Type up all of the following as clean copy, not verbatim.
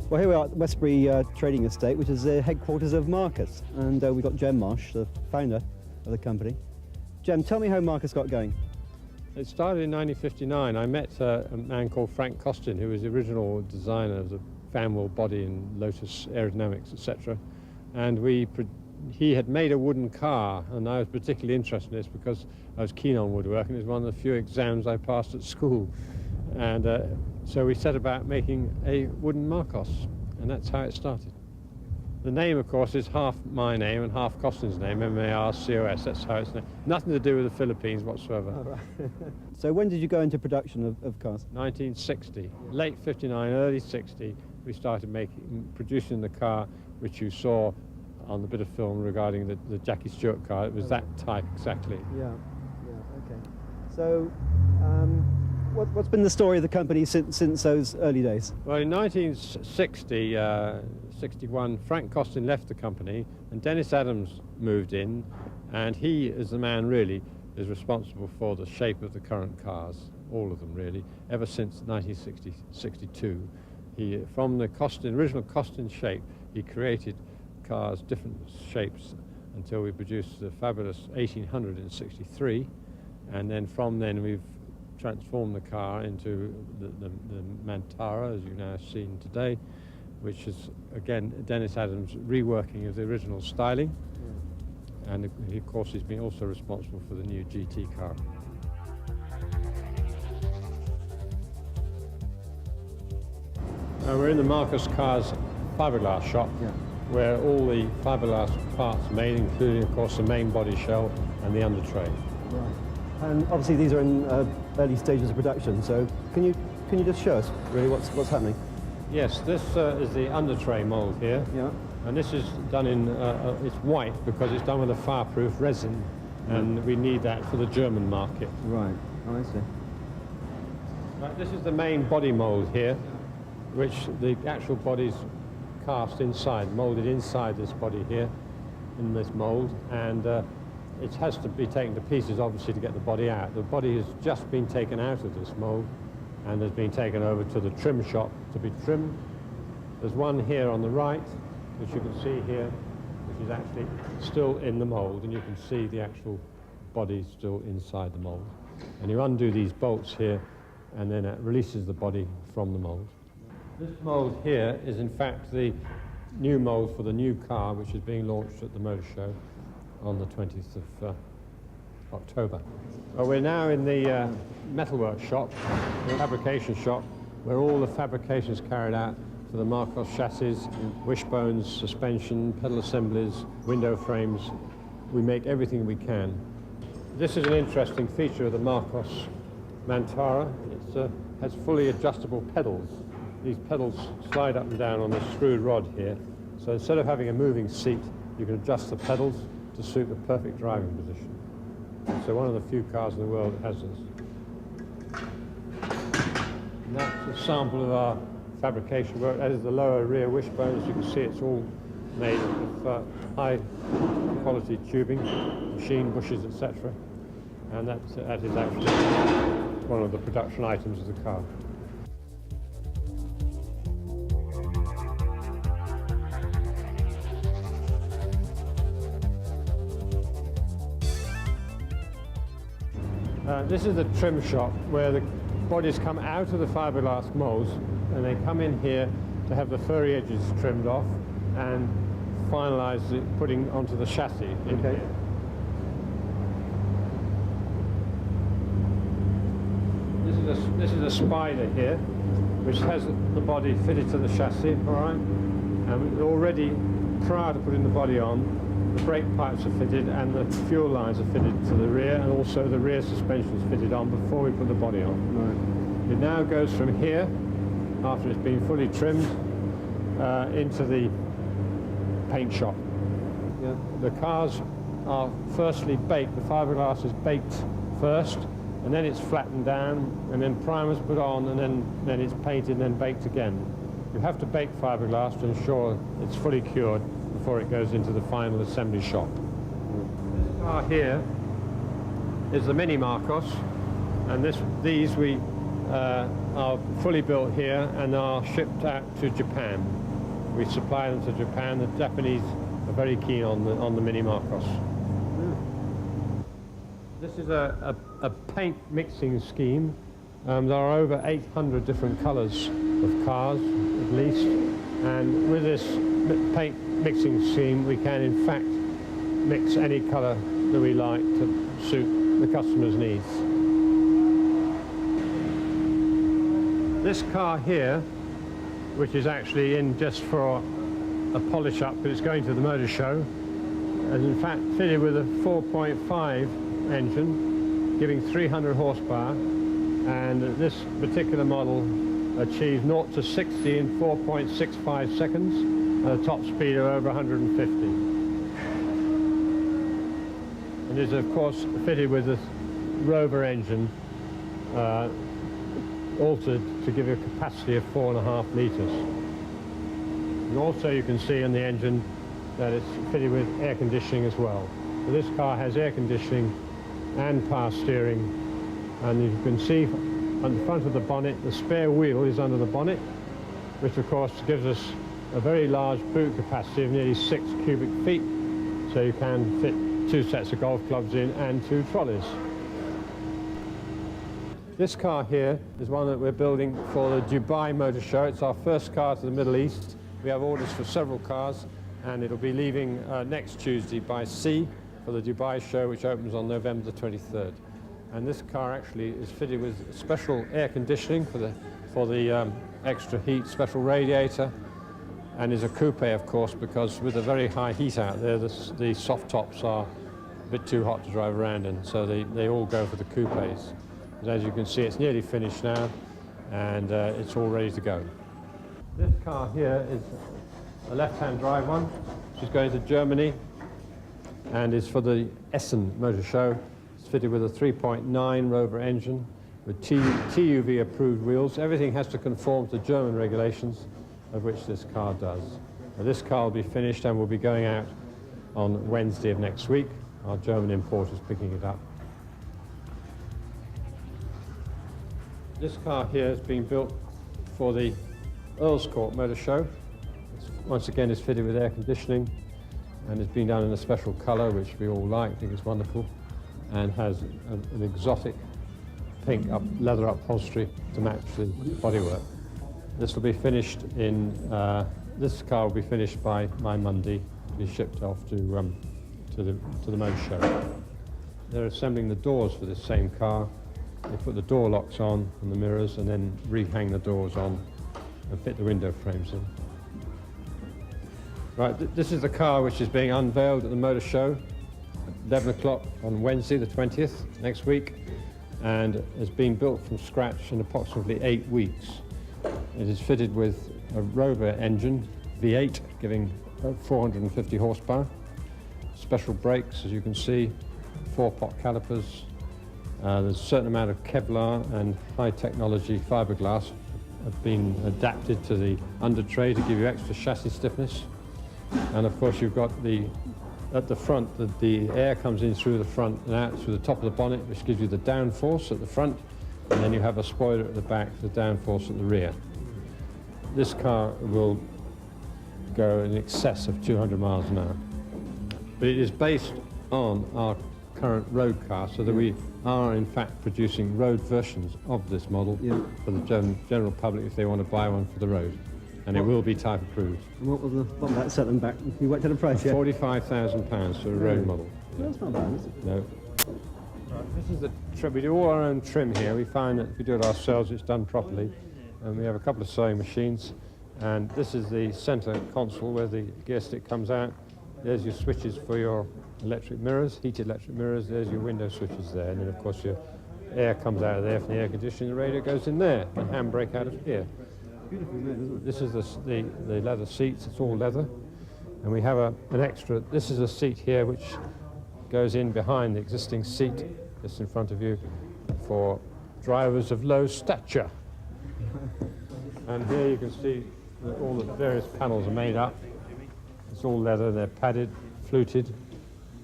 Well, here we are at Westbury Trading Estate, which is the headquarters of Marcus. And we've got Jem Marsh, the founder of the company. Jem, tell me how Marcus got going. It started in 1959. I met a man called Frank Costin, who was the original designer of the fan wheel body and Lotus aerodynamics, etc. And he had made a wooden car, and I was particularly interested in this because I was keen on woodwork, and it was one of the few exams I passed at school. And so we set about making a wooden Marcos, and that's how it started. The name, of course, is half my name and half Costin's name, M-A-R-C-O-S. That's how it's named. Nothing to do with the Philippines whatsoever. Oh, right. So when did you go into production of cars? 1960. Late 59, early 60, we started producing the car which you saw on the bit of film regarding the Jackie Stewart car. It was that type exactly. Yeah, okay. So what's been the story of the company since those early days? Well, in 1960, 61, Frank Costin left the company and Dennis Adams moved in, and he is the man really is responsible for the shape of the current cars, all of them really, ever since 1962. From the original Costin shape, he created cars, different shapes, until we produced the fabulous 1800 in 63, and then from then we've transformed the car into the Mantara, as you've now seen today, which is, again, Dennis Adams' reworking of the original styling. Yeah. And of course he's been also responsible for the new GT car. We're in the Marcus Cars fiberglass shop, yeah, where all the fiberglass parts are made, including, of course, the main body shell and the under tray. Right. And obviously these are in early stages of production, so can you just show us really what's happening? Yes, this is the under tray mould here. Yeah. And this is done in, it's white because it's done with a fireproof resin, and we need that for the German market. Right, oh, I see. Right, this is the main body mould here, which the actual body's cast inside, moulded inside this body here, in this mould, and it has to be taken to pieces, obviously, to get the body out. The body has just been taken out of this mould and has been taken over to the trim shop to be trimmed. There's one here on the right, which you can see here, which is actually still in the mould, and you can see the actual body still inside the mould. And you undo these bolts here, and then it releases the body from the mould. This mould here is, in fact, the new mould for the new car, which is being launched at the Motor Show on the 20th of October. Well, we're now in the metalwork shop, the fabrication shop, where all the fabrication is carried out for the Marcos chassis, wishbones, suspension, pedal assemblies, window frames. We make everything we can. This is an interesting feature of the Marcos Mantara. It has fully adjustable pedals. These pedals slide up and down on the screwed rod here. So instead of having a moving seat, you can adjust the pedals to suit the perfect driving position. So one of the few cars in the world that has this. And that's a sample of our fabrication work. That is the lower rear wishbone. As you can see, it's all made of high quality tubing, machine bushes, etc. And that is actually one of the production items of the car. This is the trim shop where the bodies come out of the fiberglass molds, and they come in here to have the furry edges trimmed off and finalize the putting onto the chassis. Okay. This is a spider here, which has the body fitted to the chassis, all right? And already, prior to putting the body on, the brake pipes are fitted and the fuel lines are fitted to the rear, and also the rear suspension is fitted on before we put the body on. Right. It now goes from here, after it's been fully trimmed, into the paint shop. Yeah. The cars are firstly baked. The fiberglass is baked first, and then it's flattened down, and then primers put on, and then it's painted and then baked again. You have to bake fiberglass to ensure it's fully cured before it goes into the final assembly shop. This car here is the Mini Marcos, and these we are fully built here and are shipped out to Japan. We supply them to Japan. The Japanese are very keen on the Mini Marcos. This is a paint mixing scheme. There are over 800 different colours of cars, at least, and with this paint mixing scheme we can in fact mix any colour that we like to suit the customer's needs. This car here, which is actually in just for a polish up, but it's going to the motor show, is in fact fitted with a 4.5 engine giving 300 horsepower, and this particular model achieves 0 to 60 in 4.65 seconds at a top speed of over 150. And is of course fitted with a Rover engine altered to give you a capacity of 4.5 litres. And also you can see in the engine that it's fitted with air conditioning as well. So this car has air conditioning and power steering, and you can see on the front of the bonnet the spare wheel is under the bonnet, which of course gives us a very large boot capacity of nearly 6 cubic feet, so you can fit 2 sets of golf clubs in and 2 trolleys. This car here is one that we're building for the Dubai Motor Show. It's our first car to the Middle East. We have orders for several cars, and it'll be leaving next Tuesday by sea for the Dubai show, which opens on November the 23rd. And this car actually is fitted with special air conditioning for the extra heat, special radiator, and is a coupe, of course, because with the very high heat out there, the soft tops are a bit too hot to drive around in, so they all go for the coupes. But as you can see, it's nearly finished now, and it's all ready to go. This car here is a left-hand drive one, which is going to Germany, and is for the Essen Motor Show. It's fitted with a 3.9 Rover engine with TUV approved wheels. Everything has to conform to German regulations, of which this car does. Now, this car will be finished and will be going out on Wednesday of next week. Our German importer is picking it up. This car here is being built for the Earls Court Motor Show. Once again, it's fitted with air conditioning, and it's been done in a special colour which we all like, I think it's wonderful, and has an exotic pink leather upholstery to match the bodywork. This will be finished in, this car will be finished by Monday, to be shipped off to the motor show. They're assembling the doors for this same car. They put the door locks on and the mirrors, and then rehang the doors on and fit the window frames in. Right, this is the car which is being unveiled at the motor show at 11 o'clock on Wednesday the 20th next week, and has been built from scratch in approximately 8 weeks. It is fitted with a Rover engine, V8, giving 450 horsepower, special brakes, as you can see, 4-pot calipers. There's a certain amount of Kevlar and high technology fiberglass have been adapted to the undertray to give you extra chassis stiffness. And of course you've got at the front, the air comes in through the front and out through the top of the bonnet, which gives you the downforce at the front, and then you have a spoiler at the back for the downforce at the rear. This car will go in excess of 200 miles an hour. But it is based on our current road car, so that we are in fact producing road versions of this model for the general public if they want to buy one for the road. And it will be type approved. And what will that set them back? You worked out a price yet? £45,000 for a road model. Well, that's not bad, is it? No. This is the trim. We do all our own trim here. We find that if we do it ourselves, it's done properly. And we have a couple of sewing machines. And this is the centre console where the gear stick comes out. There's your switches for your electric mirrors, heated electric mirrors. There's your window switches there. And then, of course, your air comes out of there from the air conditioning. The radio goes in there. The handbrake out of here. Beautifully made, isn't it? This is the leather seats. It's all leather. And we have an extra, this is a seat here which goes in behind the existing seat, just in front of you, for drivers of low stature. And here you can see that all the various panels are made up. It's all leather, they're padded, fluted,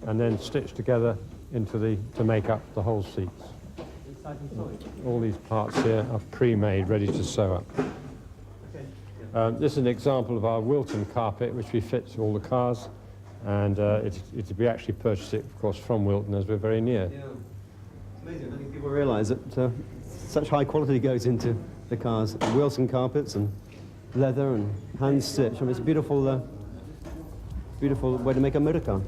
and then stitched together to make up the whole seats. All these parts here are pre-made, ready to sew up. This is an example of our Wilton carpet, which we fit to all the cars, and we actually purchased it, of course, from Wilton, as we're very near. Yeah. It's amazing. I don't think people realise that such high quality goes into the cars. Wilton carpets and leather and hand stitch. I mean, it's a beautiful, beautiful way to make a motor car.